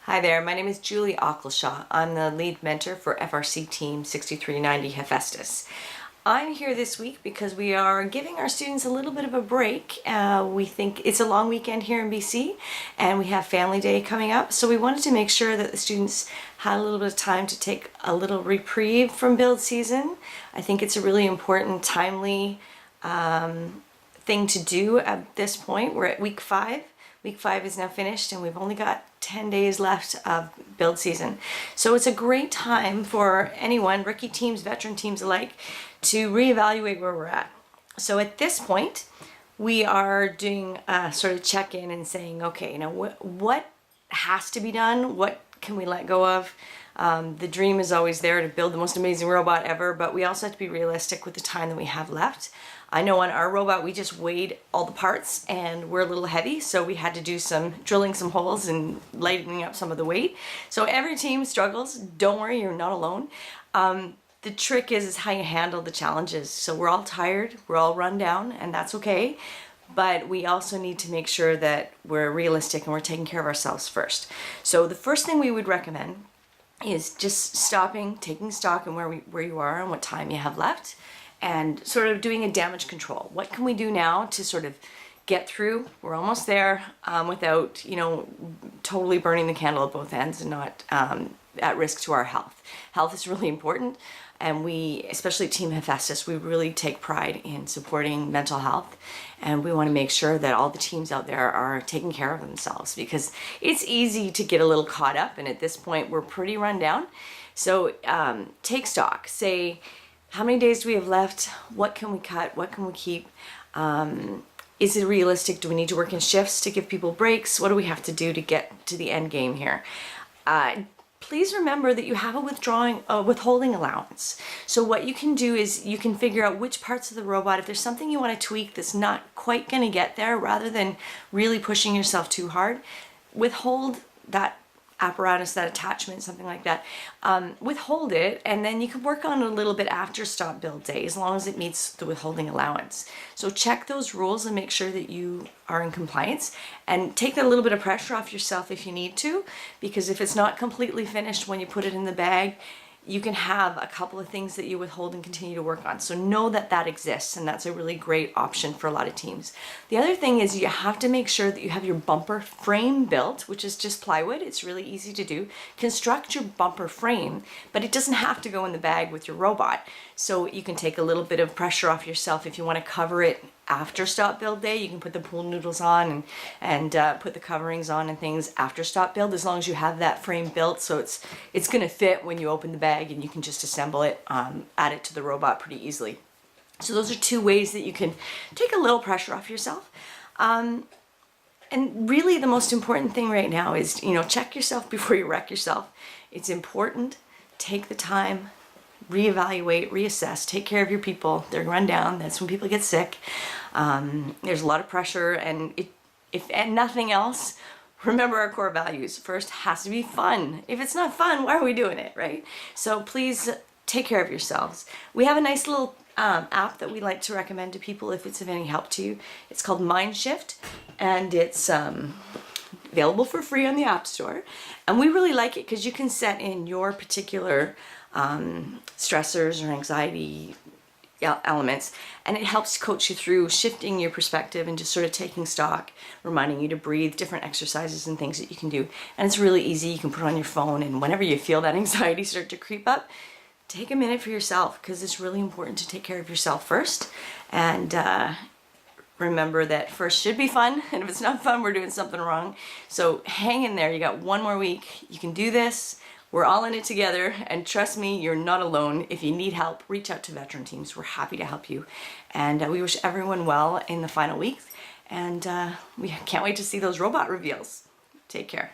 Hi there, my name is Julie Ockleshaw. I'm the lead mentor for FRC Team 6390 Hephaestus. I'm here this week because we are giving our students a little bit of a break. We think it's a long weekend here in BC and we have Family Day coming up, so we wanted to make sure that the students had a little bit of time to take a little reprieve from build season. I think it's a really important, timely thing to do at this point. We're at week 5. Week 5 is now finished and we've only got 10 days left of build season. So it's a great time for anyone, rookie teams, veteran teams alike, to reevaluate where we're at. So at this point, we are doing a sort of check-in and saying, okay, now what has to be done? What can we let go of? The dream is always there to build the most amazing robot ever, but we also have to be realistic with the time that we have left. I know on our robot we just weighed all the parts and we're a little heavy, so we had to do some drilling some holes and lightening up some of the weight. So every team struggles. Don't worry, you're not alone. The trick is how you handle the challenges. So we're all tired, we're all run down, and that's okay. But we also need to make sure that we're realistic and we're taking care of ourselves first. So the first thing we would recommend is just stopping, taking stock in where you are and what time you have left, and sort of doing a damage control. What can we do now to sort of get through? We're almost there without, totally burning the candle at both ends and not at risk to our health. Health is really important, and we, especially Team Hephaestus, we really take pride in supporting mental health, and we want to make sure that all the teams out there are taking care of themselves, because it's easy to get a little caught up, and at this point we're pretty run down. So take stock. Say, how many days do we have left? What can we cut? What can we keep? Is it realistic? Do we need to work in shifts to give people breaks? What do we have to do to get to the end game here? Please remember that you have a withholding allowance. So what you can do is you can figure out which parts of the robot, if there's something you want to tweak that's not quite going to get there, rather than really pushing yourself too hard, withhold that apparatus, that attachment, something like that. Withhold it, and then you can work on it a little bit after stop build day, as long as it meets the withholding allowance. So check those rules and make sure that you are in compliance, and take that a little bit of pressure off yourself if you need to, because if it's not completely finished when you put it in the bag, you can have a couple of things that you withhold and continue to work on. So know that that exists, and that's a really great option for a lot of teams. The other thing is you have to make sure that you have your bumper frame built, which is just plywood. It's really easy to do. Construct your bumper frame, but it doesn't have to go in the bag with your robot. So you can take a little bit of pressure off yourself. If you want to cover it after stop build day, you can put the pool noodles on and put the coverings on and things after stop build, as long as you have that frame built, so it's going to fit when you open the bag, and you can just assemble it, add it to the robot pretty easily. So those are two ways that you can take a little pressure off yourself. And really the most important thing right now is, check yourself before you wreck yourself. It's important. Take the time, reevaluate, reassess, take care of your people. They're run down. That's when people get sick. There's a lot of pressure, and if nothing else, remember our core values. First, has to be fun. If it's not fun, why are we doing it, right? So please take care of yourselves. We have a nice little app that we like to recommend to people if it's of any help to you. It's called MindShift, and it's available for free on the App Store. And we really like it because you can set in your particular stressors or anxiety elements, and it helps coach you through shifting your perspective and just sort of taking stock, reminding you to breathe, different exercises and things that you can do. And it's really easy. You can put it on your phone, and whenever you feel that anxiety start to creep up, take a minute for yourself, because it's really important to take care of yourself first. And remember that first should be fun, and if it's not fun, we're doing something wrong. So hang in there. You got one more week. You can do this. We're all in it together, and trust me, you're not alone. If you need help, reach out to veteran teams. We're happy to help you. And we wish everyone well in the final weeks, and we can't wait to see those robot reveals. Take care.